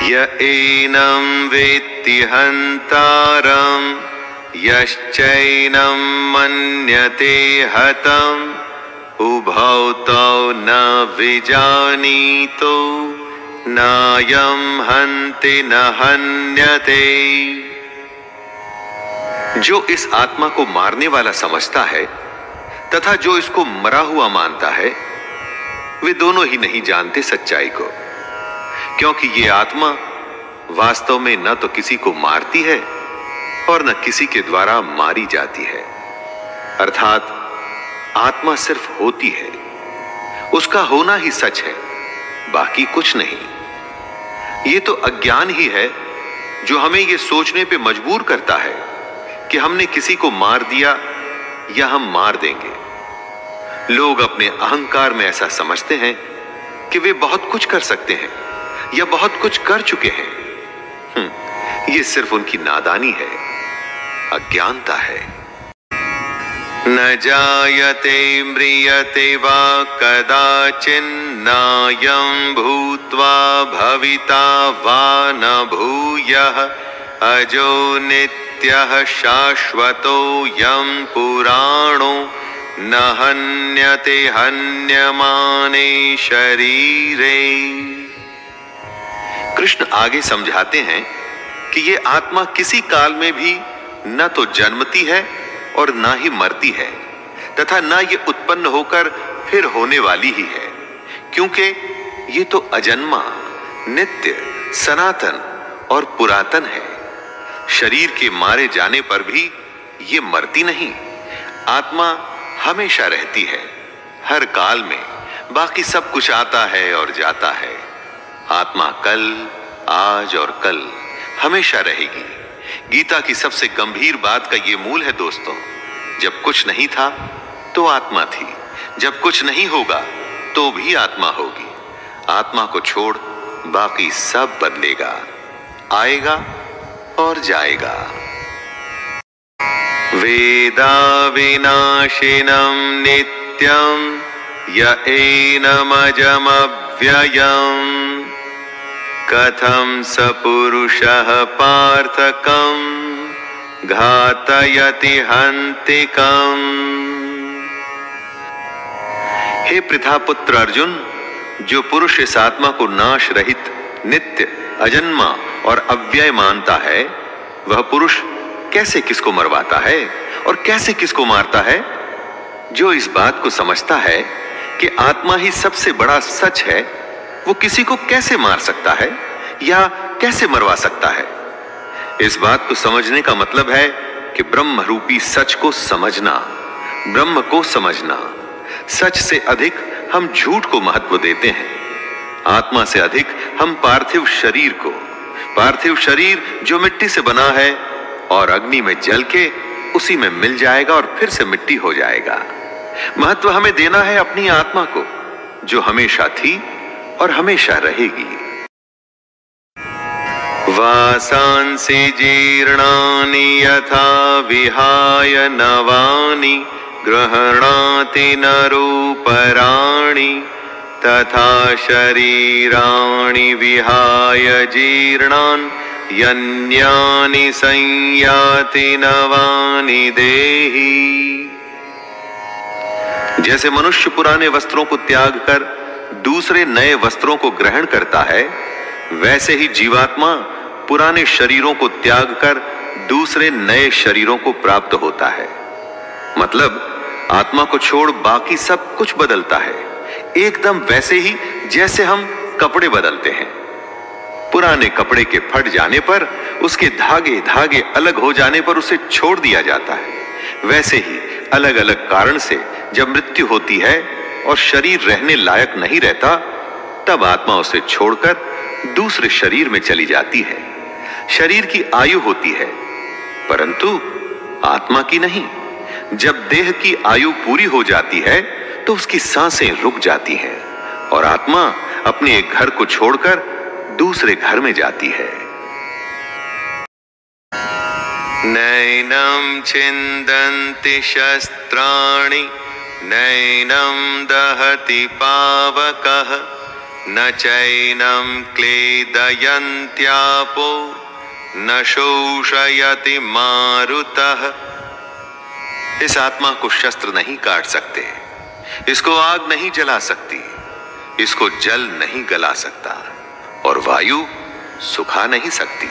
य एनं वेत्ति हन्तारं यश्चैनं मन्यते हतम् उभौ तौ न विजानीतो नायं हन्ति न हन्यते। जो इस आत्मा को मारने वाला समझता है तथा जो इसको मरा हुआ मानता है, वे दोनों ही नहीं जानते सच्चाई को, क्योंकि ये आत्मा वास्तव में न तो किसी को मारती है और न किसी के द्वारा मारी जाती है। अर्थात आत्मा सिर्फ होती है, उसका होना ही सच है, बाकी कुछ नहीं। ये तो अज्ञान ही है जो हमें ये सोचने पे मजबूर करता है कि हमने किसी को मार दिया या हम मार देंगे। लोग अपने अहंकार में ऐसा समझते हैं कि वे बहुत कुछ कर सकते हैं या बहुत कुछ कर चुके हैं। ये सिर्फ उनकी नादानी है, अज्ञानता है। न जायते म्रियते वा कदाचिन्नायं भूत्वा भविता वा न भूयः अजो नित्यः शाश्वतोऽयं पुराणो न हन्यते हन्यमाने शरीरे। कृष्ण आगे समझाते हैं कि ये आत्मा किसी काल में भी न तो जन्मती है और ना ही मरती है, तथा ना ये उत्पन्न होकर फिर होने वाली ही है, क्योंकि ये तो अजन्मा, नित्य, सनातन और पुरातन है। शरीर के मारे जाने पर भी ये मरती नहीं। आत्मा हमेशा रहती है, हर काल में। बाकी सब कुछ आता है और जाता है। आत्मा कल, आज और कल हमेशा रहेगी। गीता की सबसे गंभीर बात का ये मूल है दोस्तों, जब कुछ नहीं था तो आत्मा थी, जब कुछ नहीं होगा तो भी आत्मा होगी। आत्मा को छोड़ बाकी सब बदलेगा, आएगा और जाएगा। वेदा विनाशिनं नित्यं य एनमजमव्ययम् कथं स पुरुषः पार्थकं घातयति हन्तिकम्। हे पृथापुत्र अर्जुन, जो पुरुष इस आत्मा को नाश रहित, नित्य, अजन्मा और अव्यय मानता है, वह पुरुष कैसे किसको मरवाता है और कैसे किसको मारता है? जो इस बात को समझता है कि आत्मा ही सबसे बड़ा सच है, वो किसी को कैसे मार सकता है या कैसे मरवा सकता है? इस बात को समझने का मतलब है कि ब्रह्म रूपी सच को समझना, ब्रह्म को समझना। सच से अधिक हम झूठ को महत्व देते हैं, आत्मा से अधिक हम पार्थिव शरीर को। पार्थिव शरीर जो मिट्टी से बना है और अग्नि में जल के उसी में मिल जाएगा और फिर से मिट्टी हो जाएगा। महत्व हमें देना है अपनी आत्मा को, जो हमेशा थी और हमेशा रहेगी। वासांसि जीर्णानि यथा विहाय नवानि गृह्णाति नरोपराणि तथा शरीराणि विहाय जीर्णान् यन्यानि संयाति नवानि देहि। जैसे मनुष्य पुराने वस्त्रों को त्याग कर दूसरे नए वस्त्रों को ग्रहण करता है, वैसे ही जीवात्मा पुराने शरीरों को त्याग कर दूसरे नए शरीरों को प्राप्त होता है। मतलब आत्मा को छोड़ बाकी सब कुछ बदलता है, एकदम वैसे ही जैसे हम कपड़े बदलते हैं। पुराने कपड़े के फट जाने पर, उसके धागे धागे अलग हो जाने पर उसे छोड़ दिया जाता है। वैसे ही अलग अलग कारण से जब मृत्यु होती है और शरीर रहने लायक नहीं रहता, तब आत्मा उसे छोड़कर दूसरे शरीर में चली जाती है। शरीर की आयु होती है, परंतु आत्मा की नहीं। जब देह की आयु पूरी हो जाती है तो उसकी सांसें रुक जाती हैं और आत्मा अपने एक घर को छोड़कर दूसरे घर में जाती है। नैनं छिन्दन्ति शस्त्राणि नैनं दहति पावकः न चैनं क्लेदयन्त्यापो न शोषयति मारुतः। इस आत्मा को शस्त्र नहीं काट सकते, इसको आग नहीं जला सकती, इसको जल नहीं गला सकता और वायु सुखा नहीं सकती।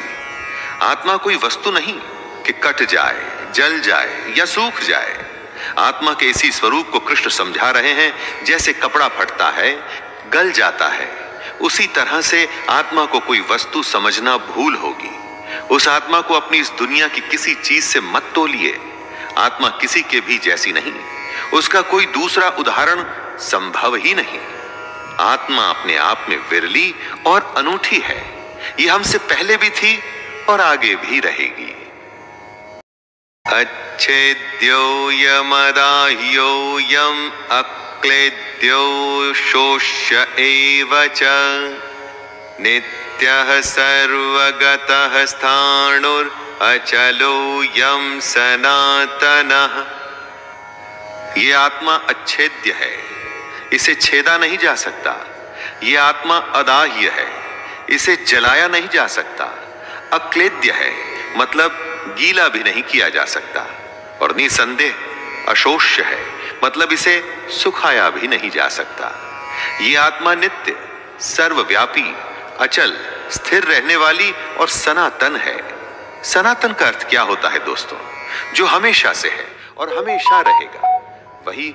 आत्मा कोई वस्तु नहीं कि कट जाए, जल जाए या सूख जाए। आत्मा के इसी स्वरूप को कृष्ण समझा रहे हैं। जैसे कपड़ा फटता है, गल जाता है, उसी तरह से आत्मा को कोई वस्तु समझना भूल होगी। उस आत्मा को अपनी इस दुनिया की किसी चीज से मत तोलिए। आत्मा किसी के भी जैसी नहीं, उसका कोई दूसरा उदाहरण संभव ही नहीं। आत्मा अपने आप में विरली और अनूठी है। ये हमसे पहले भी थी और आगे भी रहेगी। अच्छेद्योऽयमदाह्योऽयम् अक्लेद्यो शोष्य एव च नित्यः सर्वगतः स्थाणुर् अचलोऽयं सनातनः। ये आत्मा अच्छेद्य है, इसे छेदा नहीं जा सकता। ये आत्मा अदाह्य है, इसे जलाया नहीं जा सकता। अक्लेद्य है, मतलब गीला भी नहीं किया जा सकता। और निसंदेह अशोष्य है, मतलब इसे सुखाया भी नहीं जा सकता। ये आत्मा नित्य, सर्वव्यापी, अचल, स्थिर रहने वाली और सनातन है। सनातन का अर्थ क्या होता है दोस्तों? जो हमेशा से है और हमेशा रहेगा, वही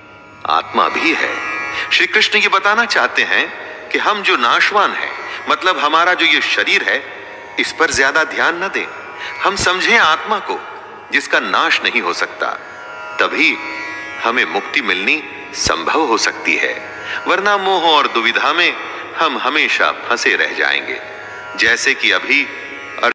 आत्मा भी है। श्री कृष्ण ये बताना चाहते हैं कि हम जो नाशवान हैं, मतलब हमारा जो ये शरीर है, इस पर ज्यादा ध्यान न दें। हम समझें आत्मा को जिसका नाश नहीं हो सकता, तभी हमें मुक्ति मिलनी संभव हो सकती है। वरना मोह और दुविधा में हम हमेशा फंसे रह जाएंगे। जैसे कि अभी